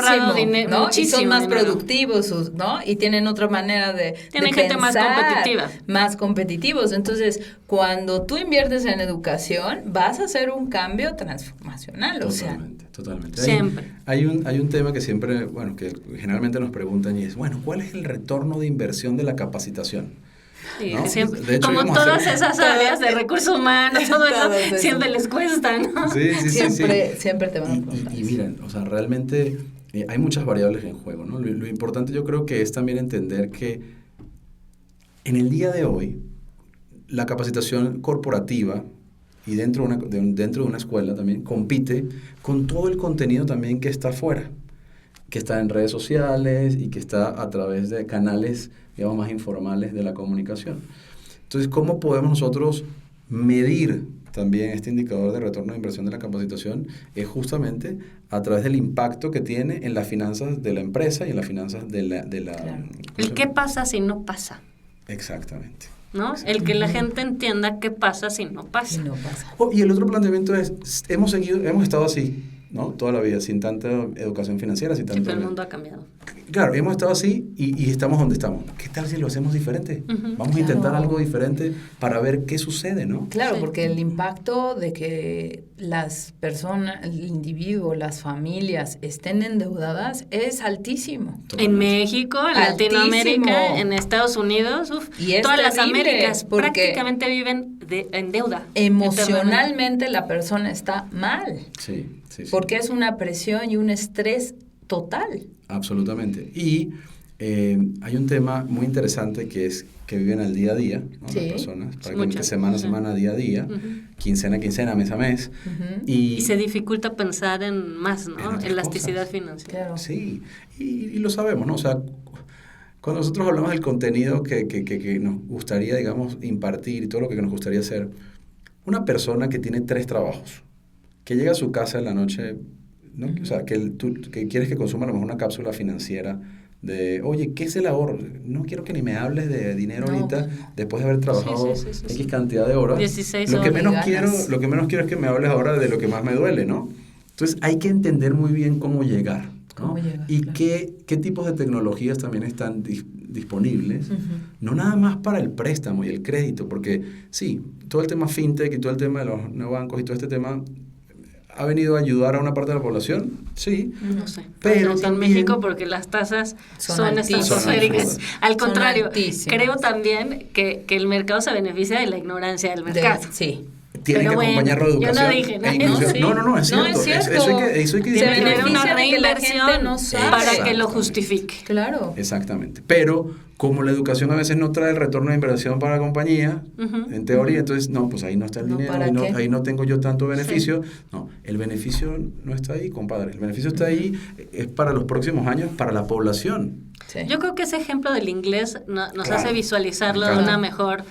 ¿no? Muchísimo y son más dinero. productivos, ¿no? Y tienen otra manera de gente más competitiva. Más competitivos. Entonces, cuando tú inviertes en educación, vas a hacer un cambio transformacional, Totalmente. Siempre. Hay un tema que siempre, que generalmente nos preguntan y es, ¿cuál es el retorno de inversión de la capacitación? Sí, ¿no? siempre, de hecho, como todas esas áreas de recursos humanos, todo eso siempre les cuesta, ¿no? Sí. Siempre te van a preguntar. Y miren, o sea, realmente hay muchas variables en juego, ¿no? Lo importante yo creo que es también entender que en el día de hoy la capacitación corporativa y dentro de una escuela también compite con todo el contenido también que está afuera, que está en redes sociales y que está a través de canales, digamos, más informales de la comunicación. Entonces, ¿cómo podemos nosotros medir también este indicador de retorno de inversión de la capacitación es justamente a través del impacto que tiene en las finanzas de la empresa y en las finanzas de la Claro. El qué pasa si no pasa, Exactamente. ¿no? El que la gente entienda qué pasa si no pasa. Si no pasa. Y el otro planteamiento es, hemos estado así, ¿no? Toda la vida, sin tanta educación financiera, sin Sí, tanto... pero el mundo ha cambiado. Claro, hemos estado así y estamos donde estamos. ¿Qué tal si lo hacemos diferente? Ujú. Vamos a intentar Claro. algo diferente para ver qué sucede, ¿no? Claro, Sí. porque el impacto de que las personas, el individuo, las familias estén endeudadas es altísimo. En Totalmente. México, en Altísimo. Latinoamérica, en Estados Unidos, Y es todas las terrible, Américas porque prácticamente viven en deuda. eternamente. Emocionalmente la persona está mal, Sí, sí, sí. porque es una presión y un estrés total. Absolutamente. Y hay un tema muy interesante que es que viven al día a día, ¿no? Sí. Las personas, Sí, prácticamente mucho. semana a Sí. semana, día a día, Ujú. quincena a quincena, mes a mes. Ujú. Y se dificulta pensar en más, En ¿no? otras Elasticidad cosas. financiera. Claro. Sí, y lo sabemos, ¿no? O sea, cuando nosotros hablamos del contenido que nos gustaría, digamos, impartir y todo lo que nos gustaría hacer, una persona que tiene 3 trabajos, que llega a su casa en la noche, ¿no? O sea, tú que quieres que consuma a lo mejor una cápsula financiera de, oye, ¿qué es el ahorro? No quiero que ni me hables de dinero No, ahorita, pues no. después de haber trabajado Sí, sí. X cantidad de horas. 16 lo que horas. menos Ganas. quiero es que me hables ahora de lo que más me duele, ¿no? Entonces hay que entender muy bien cómo llegar, ¿no? Cómo llegar, Y claro. qué tipos de tecnologías también están disponibles, Ujú. no nada más para el préstamo y el crédito, porque sí, todo el tema fintech y todo el tema de los neobancos y todo este tema ha venido a ayudar a una parte de la población, sí, No sé. Pero en también- México porque las tasas Son son altísimas. estratosféricas. Son Al Son contrario, altísimas. creo también que el mercado se beneficia de la ignorancia del mercado. Sí. tiene Pero que bueno, acompañar yo no reeducación dije nada. e inclusión. No, sí. No, es No, cierto. es cierto. Eso hay que Se Genera discutirlo. una beneficia de que la reinversión gente no sabe. para que lo Exactamente. justifique. Claro. Exactamente. Pero como la educación a veces no trae el retorno de inversión para la compañía, Ujú. en teoría, entonces, no, pues ahí no está el No, dinero, ¿para qué? ahí no tengo yo tanto beneficio. No, el beneficio no está ahí, compadre. El beneficio está ahí, es para los próximos años, para la población. Sí. Yo creo que ese ejemplo del inglés nos Claro, hace visualizarlo me de encanta. una mejor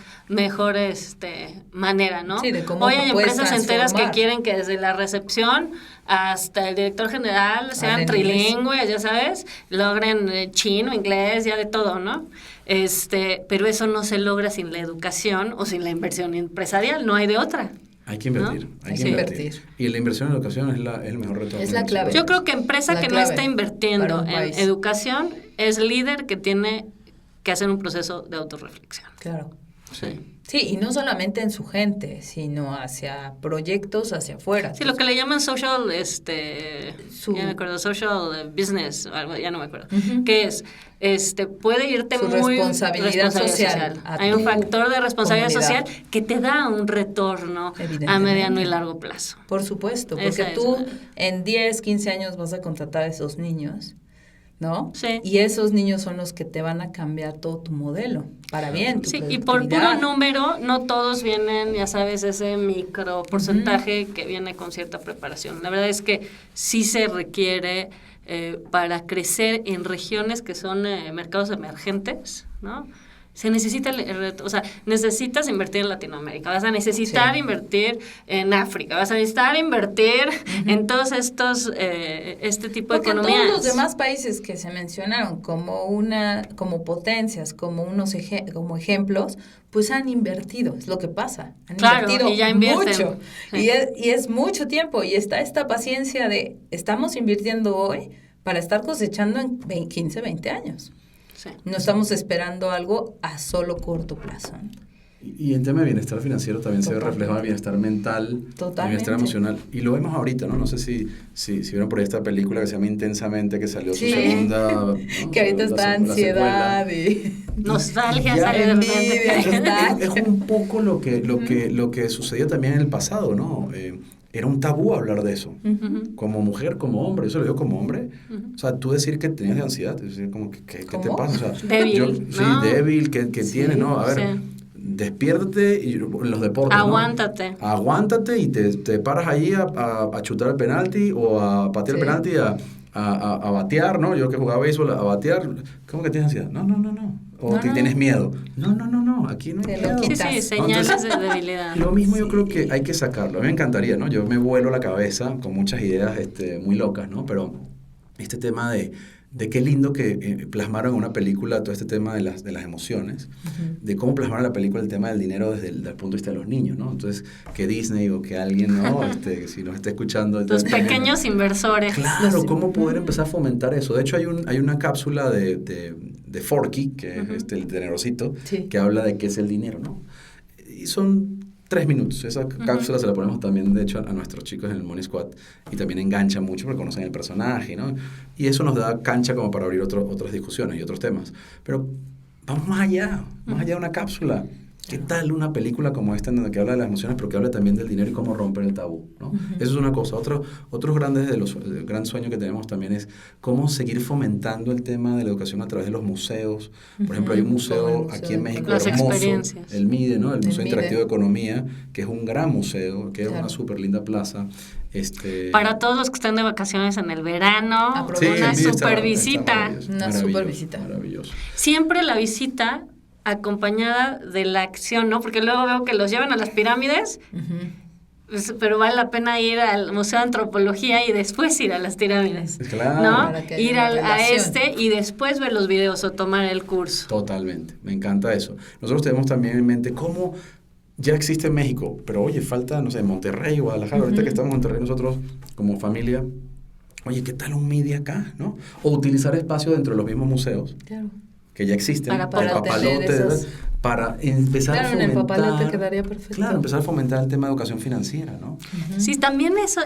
manera, ¿no? Sí, de cómo Hoy hay puedes empresas enteras que transformar. quieren que desde la recepción hasta el director general sean Hablen trilingües, ya sabes, logren chino, inglés, ya de todo, ¿no? Pero eso no se logra sin la educación o sin la inversión empresarial, no hay de otra. Hay que invertir, ¿No? hay que Sí. invertir. Invertir. Y la inversión en educación es el mejor retorno. Es la clave. Yo creo que empresa La que no clave está invirtiendo para un en país. educación es líder que tiene que hacer un proceso de autorreflexión. Claro. Sí. Sí, y no solamente en su gente, sino hacia proyectos hacia afuera. Sí, lo que le llaman social, Su- ya me acuerdo, social business, o algo, ya no me acuerdo. Ujú. ¿Qué es? Puede irte Su muy... responsabilidad social a Hay un tu factor de responsabilidad comunidad. social que te da un retorno a Evidentemente. mediano y largo plazo. Por supuesto, porque Esa es tú una. en 10, 15 años vas a contratar a esos niños, ¿no? Sí. Y esos niños son los que te van a cambiar todo tu modelo, para bien, tu Sí, y por puro productividad. número, no todos vienen, ya sabes, ese micro porcentaje que viene con cierta preparación. La verdad es que sí se requiere para crecer en regiones que son mercados emergentes, ¿no? Se necesita, o sea, necesitas invertir en Latinoamérica, vas a necesitar Sí. invertir en África, vas a necesitar invertir en todos estos, este tipo de Porque economías. todos los demás países que se mencionaron como potencias, como como ejemplos, pues han invertido, es lo que pasa. Han Claro, invertido y ya invierten. mucho. Sí. Y es mucho tiempo. Y está esta paciencia de estamos invirtiendo hoy para estar cosechando en 15, 20 años. Sí. No estamos esperando algo a solo corto plazo. Y en tema de bienestar financiero también se ve Totalmente. reflejado el bienestar mental, el Totalmente. bienestar emocional. Y lo vemos ahorita, ¿no? No sé si vieron por ahí esta película que se llama Intensamente, que salió Sí. su segunda... ¿no? Que ahorita La está la ansiedad secuela. y... Nostalgia Ya sale de envidia, repente. Es un poco lo que sucedía también en el pasado, ¿no? Era un tabú hablar de eso. Ujú. Como mujer, como hombre, yo se lo digo como hombre. Ujú. O sea, tú decir que tenías ansiedad, es decir, como que ¿qué te ¿Cómo? pasa? O sea, Débil, sí, ¿no? débil, que Sí, tienes, ¿no? A ver, sí. despiértate y en los deportes, Aguántate. ¿no? Aguántate y te paras ahí a chutar el penalti o a patear el penalti, a batear, ¿no? Yo que jugaba béisbol, a batear. ¿Cómo que tienes ansiedad? No. O tienes miedo. No. Aquí no hay miedo. Sí, señales de debilidad. Lo mismo yo creo que hay que sacarlo. A mí me encantaría, ¿no? Yo me vuelo la cabeza con muchas ideas muy locas, ¿no? Pero este tema de qué lindo que plasmaron en una película todo este tema de las emociones, de cómo plasmaron en la película el tema del dinero desde el punto de vista de los niños, ¿no? Entonces, que Disney o que alguien, ¿no? Si nos está escuchando... Tus pequeños inversores. Claro, cómo poder empezar a fomentar eso. De hecho, hay una cápsula de Forky, que es el tenerosito, que habla de qué es el dinero, ¿no? Y son 3 minutos. Esa cápsula se la ponemos también, de hecho, a nuestros chicos en el Money Squad y también engancha mucho porque conocen el personaje, ¿no? Y eso nos da cancha como para abrir otras discusiones y otros temas. Pero vamos más allá de una cápsula. ¿Qué tal una película como esta en donde que habla de las emociones, pero que habla también del dinero y cómo romper el tabú, ¿no? Eso es una cosa. Otros grandes el gran sueño que tenemos también es cómo seguir fomentando el tema de la educación a través de los museos. Por ejemplo, hay un museo aquí en México hermoso, el MIDE, ¿no? El Museo Interactivo de Economía, que es un gran museo, que es una súper linda plaza. Para todos los que están de vacaciones en el verano, una super visita. Una super visita. Maravilloso. Siempre la visita acompañada de la acción, ¿no? Porque luego veo que los llevan a las pirámides, pero vale la pena ir al Museo de Antropología y después ir a las pirámides, claro, ¿no? Ir a y después ver los videos o tomar el curso. Totalmente, me encanta eso. Nosotros tenemos también en mente cómo ya existe en México, pero oye, falta, no sé, Monterrey, Guadalajara, ahorita que estamos en Monterrey nosotros como familia, oye, ¿qué tal un media acá, no? O utilizar espacio dentro de los mismos museos. Claro. Que ya existen, para empezar a fomentar... en el papalote quedaría perfecto. Claro, empezar a fomentar el tema de educación financiera, ¿no? Sí, también esos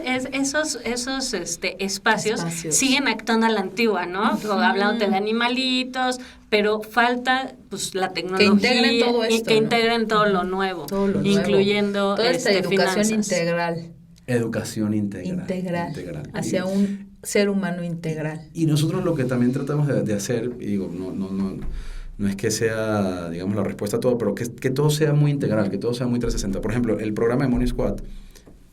espacios siguen actuando a la antigua, ¿no? Hablando de animalitos, pero falta pues la tecnología. Que integren todo esto, que integren todo lo nuevo. Incluyendo toda esta educación integral. Educación integral. Hacia un ser humano integral. Y nosotros lo que también tratamos de hacer, y digo, no es que sea, digamos, la respuesta a todo, pero que todo sea muy integral, que todo sea muy 360. Por ejemplo, el programa de Money Squad,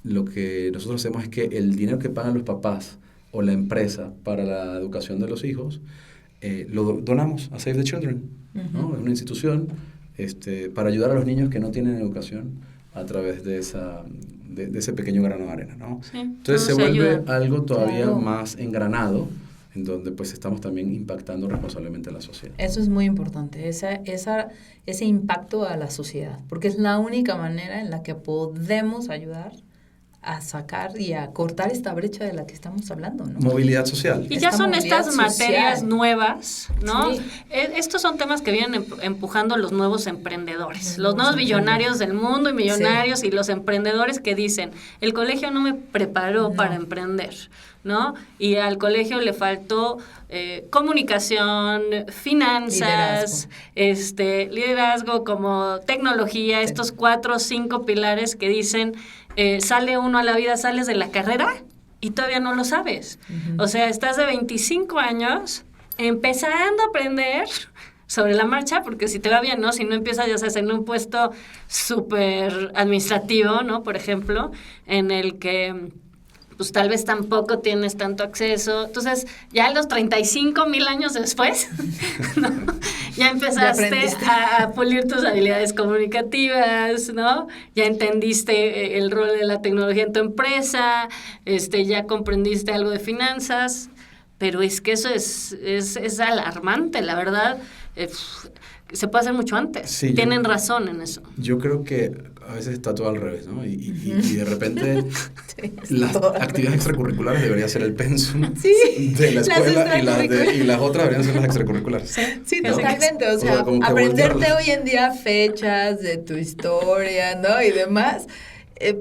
lo que nosotros hacemos es que el dinero que pagan los papás o la empresa para la educación de los hijos, lo donamos a Save the Children, ¿no? Es una institución para ayudar a los niños que no tienen educación a través de ese pequeño grano de arena, ¿no? Sí, entonces se vuelve algo todavía más engranado, en donde pues estamos también impactando responsablemente a la sociedad. Eso es muy importante, ese impacto a la sociedad, porque es la única manera en la que podemos ayudar a sacar y a cortar esta brecha de la que estamos hablando, ¿no? Movilidad social. Y ya son estas materias nuevas, ¿no? Sí. Estos son temas que vienen empujando los nuevos emprendedores, los nuevos billonarios del mundo y millonarios y los emprendedores que dicen, el colegio no me preparó para emprender, ¿no? Y al colegio le faltó comunicación, finanzas, liderazgo como tecnología, estos 4 o 5 pilares que dicen sale uno a la vida, sales de la carrera y todavía no lo sabes. O sea, estás de 25 años empezando a aprender sobre la marcha, porque si te va bien, ¿no? Si no empiezas, ya sabes, en un puesto súper administrativo, ¿no? Por ejemplo, en el que pues tal vez tampoco tienes tanto acceso. Entonces, ya a los 35,000 años después, ¿no? Ya empezaste a pulir tus habilidades comunicativas, ¿no? Ya entendiste el rol de la tecnología en tu empresa, ya comprendiste algo de finanzas, pero es que eso es alarmante, la verdad. Se puede hacer mucho antes. Sí, tienen razón en eso. Yo creo que a veces está todo al revés, ¿no? Y de repente las actividades extracurriculares deberían ser el pensum de la escuela y las otras deberían ser las extracurriculares. Sí, ¿no? Totalmente. O sea, aprenderte hoy en día fechas de tu historia, ¿no? Y demás.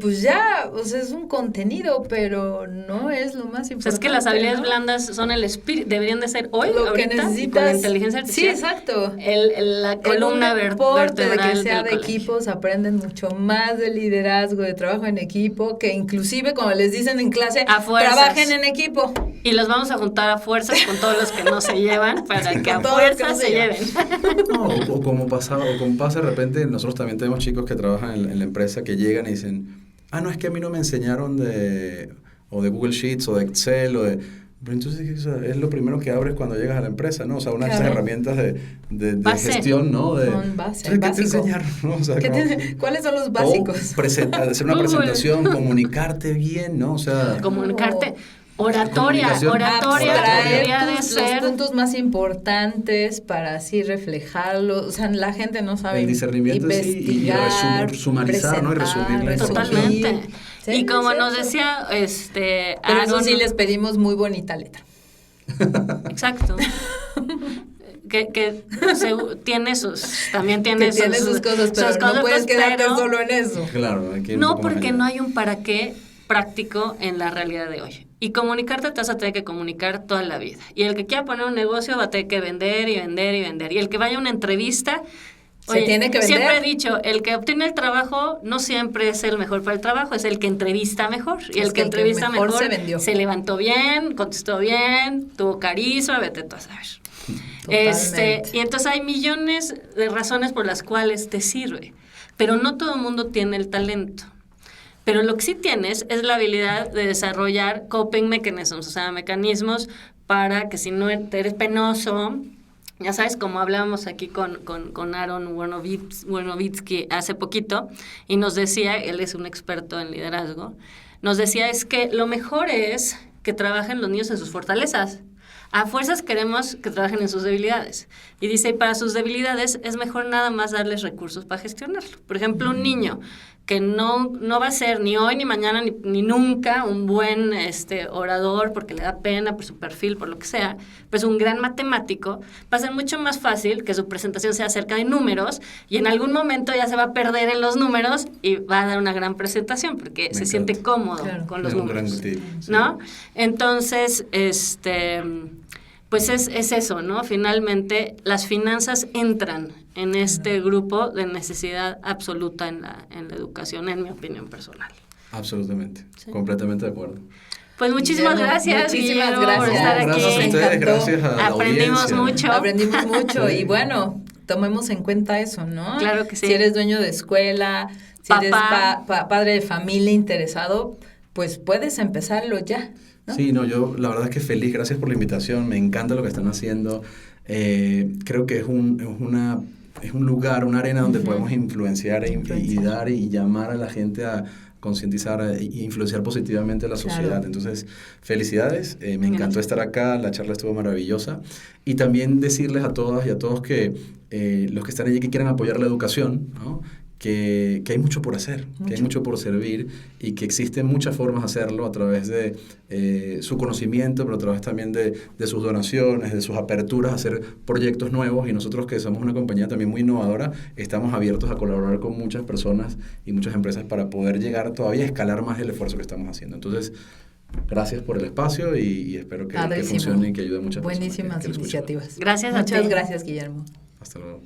Pues ya, o sea, es un contenido, pero no es lo más importante. O sea, es que las habilidades blandas son el espíritu, deberían de ser hoy, lo ahorita, que necesitas, con la inteligencia artificial. Sí, exacto. La columna vertebral de que sea de equipos, aprenden mucho más de liderazgo, de trabajo en equipo, que inclusive, como les dicen en clase, trabajen en equipo. Y los vamos a juntar a fuerzas con todos los que no se llevan para que a Con todos los que fuerzas no se se llevan. lleven. No, o como pasa de repente, nosotros también tenemos chicos que trabajan en la empresa que llegan y dicen, no, es que a mí no me enseñaron de Google Sheets o de Excel o de... Pero entonces o sea, es lo primero que abres cuando llegas a la empresa, ¿no? O sea, una de esas herramientas de Base. gestión, ¿no? Con base, ¿Qué te básico. enseñaron? ¿No? O sea, ¿Cuáles son los básicos? O hacer una Google. presentación, comunicarte bien, ¿no? O sea... Comunicarte. Oratoria Comunicación. debería de Los ser... puntos más importantes para así reflejarlo. O sea, la gente no sabe El discernimiento, sí, y investigar, sumarizar, ¿no? Y resumir la información. Totalmente. Sí, Y como sí, nos sí. decía Pero eso Aaron, sí les pedimos muy bonita letra. exacto. que tiene también Que tiene tiene sus cosas, pero sus no puedes cosas, quedarte pero solo en eso. Claro, hay que ir un no, poco más porque allá. no hay un para qué práctico en la realidad de hoy. Y comunicarte te vas a tener que comunicar toda la vida. Y el que quiera poner un negocio va a tener que vender y vender y vender. Y el que vaya a una entrevista... Se tiene que vender. Siempre he dicho, el que obtiene el trabajo no siempre es el mejor para el trabajo, es el que entrevista mejor. Y Es el que que entrevista mejor se vendió. se levantó bien, contestó bien, tuvo carisma, vete tú a saber. Totalmente. Y entonces hay millones de razones por las cuales te sirve, pero no todo el mundo tiene el talento. Pero lo que sí tienes es la habilidad de desarrollar coping mechanisms, o sea, mecanismos para que si no eres penoso, ya sabes, como hablábamos aquí con Aaron Wernovitsky hace poquito, y nos decía, él es un experto en liderazgo, nos decía es que lo mejor es que trabajen los niños en sus fortalezas. A fuerzas queremos que trabajen en sus debilidades. Y dice, y para sus debilidades es mejor nada más darles recursos para gestionarlo. Por ejemplo, un niño que no va a ser ni hoy, ni mañana, ni nunca un buen orador porque le da pena por su perfil, por lo que sea, pues un gran matemático, va a ser mucho más fácil que su presentación sea acerca de números y en algún momento ya se va a perder en los números y va a dar una gran presentación porque se siente cómodo con los Es un gran números, tip, sí. ¿no? Entonces, pues es eso, ¿no? Finalmente, las finanzas entran en este grupo de necesidad absoluta en la educación, en mi opinión personal. Absolutamente, Sí. completamente de acuerdo. Pues muchísimas Guillermo, gracias, muchísimas Guillermo, por gracias. estar aquí. Gracias a Me ustedes, encantó. gracias a la Aprendimos audiencia. mucho. Aprendimos mucho Sí. y bueno, tomemos en cuenta eso, ¿no? Claro que sí. Si eres dueño de escuela, si eres padre de familia interesado, pues puedes empezarlo ya, ¿no? Sí, no, yo la verdad es que feliz, gracias por la invitación, me encanta lo que están haciendo. Creo que es un lugar, una arena donde podemos influenciar y dar y llamar a la gente a concientizar e influenciar positivamente a la sociedad. Claro. Entonces, felicidades, me encantó estar acá, la charla estuvo maravillosa. Y también decirles a todas y a todos que los que están allí que quieran apoyar la educación, ¿no? Que hay mucho por hacer, que hay mucho por servir y que existen muchas formas de hacerlo a través de su conocimiento, pero a través también de sus donaciones, de sus aperturas a hacer proyectos nuevos. Y nosotros, que somos una compañía también muy innovadora, estamos abiertos a colaborar con muchas personas y muchas empresas para poder llegar todavía a escalar más el esfuerzo que estamos haciendo. Entonces, gracias por el espacio y espero que funcione y que ayude a muchas Buenísimas personas. iniciativas. Gracias a ti. Muchas gracias, Guillermo. Hasta luego.